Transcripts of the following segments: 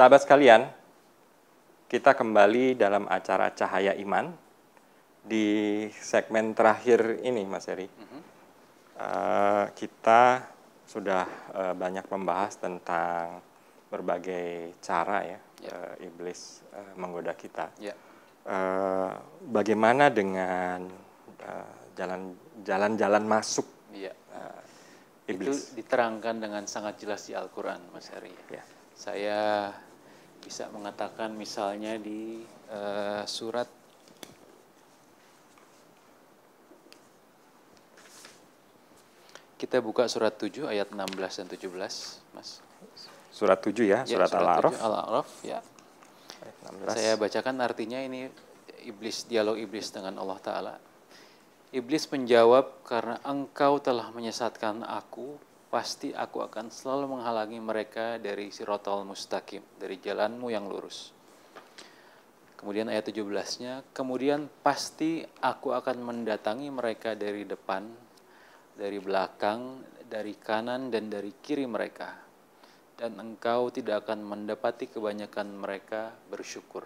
Sahabat sekalian, kita kembali dalam acara Cahaya Iman di segmen terakhir ini, Mas Heri. Kita sudah banyak membahas tentang berbagai cara iblis menggoda kita. Bagaimana dengan jalan-jalan masuk iblis? Itu diterangkan dengan sangat jelas di Al-Quran, Mas Heri. Saya bisa mengatakan misalnya di surat kita buka surat 7 ayat 16 dan 17, Mas. Surat 7 ya, surat Al-A'raf. Al-A'raf ya. Saya bacakan artinya, ini dialog iblis dengan Allah Ta'ala. Iblis menjawab, karena engkau telah menyesatkan aku, pasti aku akan selalu menghalangi mereka dari siratal mustaqim, dari jalanmu yang lurus. Kemudian ayat 17-nya, kemudian pasti aku akan mendatangi mereka dari depan, dari belakang, dari kanan dan dari kiri mereka. Dan engkau tidak akan mendapati kebanyakan mereka bersyukur.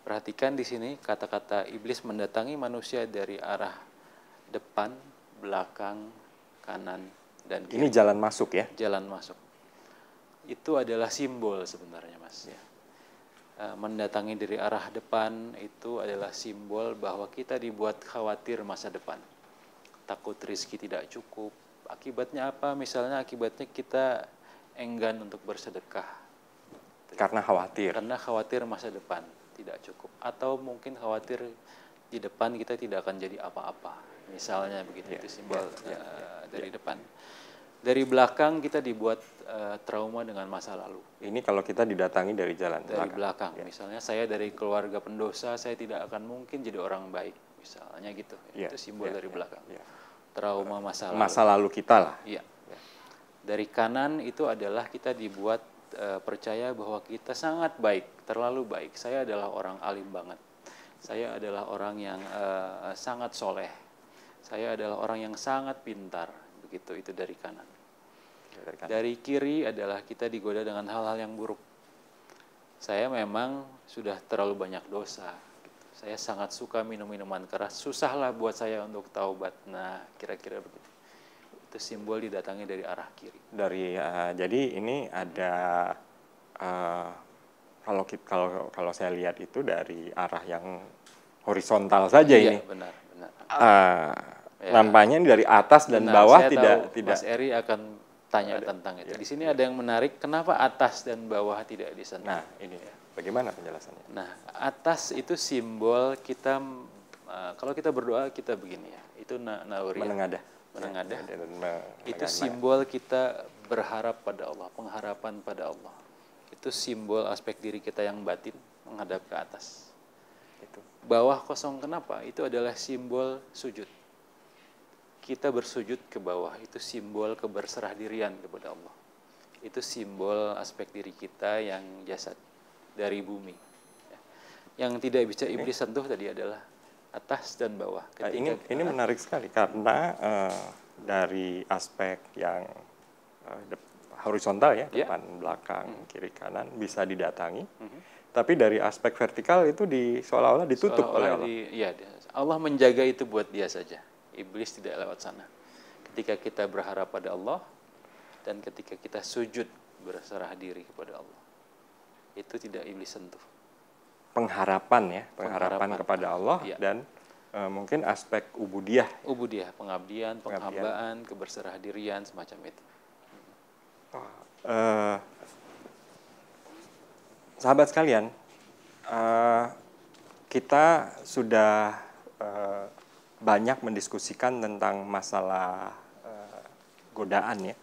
Perhatikan di sini kata-kata iblis mendatangi manusia dari arah depan, belakang, kanan, dan kiri. Ini jalan masuk ya? Jalan masuk. Itu adalah simbol sebenarnya, Mas. Mendatangi dari arah depan itu adalah simbol bahwa kita dibuat khawatir masa depan. Takut rezeki tidak cukup. Akibatnya apa? Misalnya akibatnya kita enggan untuk bersedekah. Karena khawatir. Karena khawatir masa depan tidak cukup, atau mungkin khawatir di depan kita tidak akan jadi apa-apa, misalnya begitu. Itu simbol dari depan. Dari belakang kita dibuat trauma dengan masa lalu. Ini kalau kita didatangi dari jalan dari belakang. Misalnya saya dari keluarga pendosa, saya tidak akan mungkin jadi orang baik, misalnya gitu. Itu simbol dari belakang. Trauma masa lalu. Masa lalu kita lah. Dari kanan itu adalah kita dibuat percaya bahwa kita sangat baik, terlalu baik. Saya adalah orang alim banget. Saya adalah orang yang sangat soleh. Saya adalah orang yang sangat pintar. Begitu, itu dari kanan. Dari kiri adalah kita digoda dengan hal-hal yang buruk. Saya memang sudah terlalu banyak dosa. Saya sangat suka minum minuman keras. Susahlah buat saya untuk taubat. Nah, kira-kira begitu. Itu simbol didatangi dari arah kiri. Jadi ini ada kalau saya lihat itu dari arah yang horizontal saja ini. Benar. Nampaknya dari atas dan bawah tidak. Mas Eri akan tanya tentang itu. Di sini ada yang menarik. Kenapa atas dan bawah tidak disentuh? Nah, ini bagaimana penjelasannya? Nah, atas itu simbol kita. Kalau kita berdoa kita begini ya. Itu nauriyah. Menengadah. Itu simbol kita berharap pada Allah, pengharapan pada Allah. Itu simbol aspek diri kita yang batin menghadap ke atas. Itu. Bawah kosong kenapa? Itu adalah simbol sujud. Kita bersujud ke bawah, itu simbol keberserah dirian kepada Allah. Itu simbol aspek diri kita yang jasad dari bumi. Yang tidak bisa iblis sentuh tadi adalah atas dan bawah. Ini menarik sekali karena dari aspek yang horizontal ya, depan, belakang, kiri, kanan bisa didatangi. Tapi dari aspek vertikal itu seolah-olah ditutup oleh Allah. Allah menjaga itu buat dia saja. Iblis tidak lewat sana. Ketika kita berharap pada Allah dan ketika kita sujud berserah diri kepada Allah, itu tidak iblis sentuh. Pengharapan kepada Allah dan mungkin aspek ubudiyah, pengabdian, penghambaan, keberserah-dirian, semacam itu. Sahabat sekalian, kita sudah banyak mendiskusikan tentang masalah godaan ya.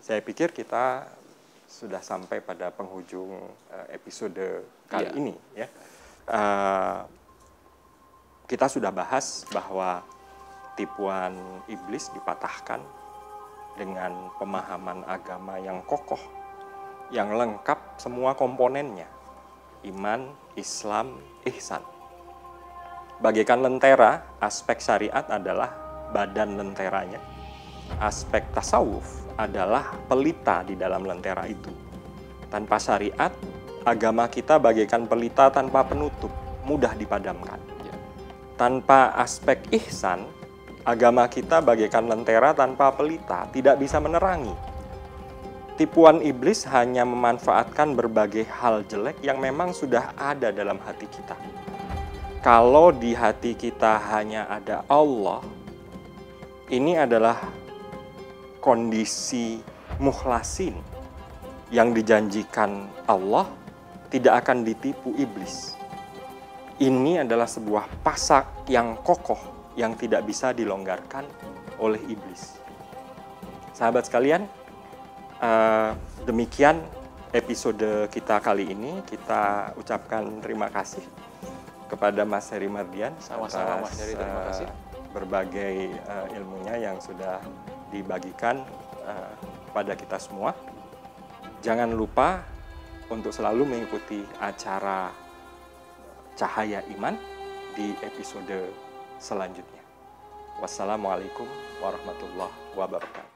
Saya pikir kita sudah sampai pada penghujung episode kali ini ya. Kita sudah bahas bahwa tipuan iblis dipatahkan dengan pemahaman agama yang kokoh, yang lengkap semua komponennya, iman, Islam, ihsan. Bagaikan lentera, aspek syariat adalah badan lenteranya. Aspek tasawuf adalah pelita di dalam lentera itu. Tanpa syariat, agama kita bagaikan pelita tanpa penutup, mudah dipadamkan. Tanpa aspek ihsan, agama kita bagaikan lentera tanpa pelita, tidak bisa menerangi. Tipuan iblis hanya memanfaatkan berbagai hal jelek yang memang sudah ada dalam hati kita. Kalau di hati kita hanya ada Allah, ini adalah kondisi mukhlasin yang dijanjikan Allah tidak akan ditipu iblis. Ini adalah sebuah pasak yang kokoh yang tidak bisa dilonggarkan oleh iblis. Sahabat sekalian, demikian episode kita kali ini. Kita ucapkan terima kasih kepada Mas Heri Mardian Sama-sama Mas Heri, terima kasih. Berbagai ilmunya yang sudah dibagikan kepada kita semua. Jangan lupa untuk selalu mengikuti acara Cahaya Iman di episode selanjutnya. Wassalamualaikum warahmatullahi wabarakatuh.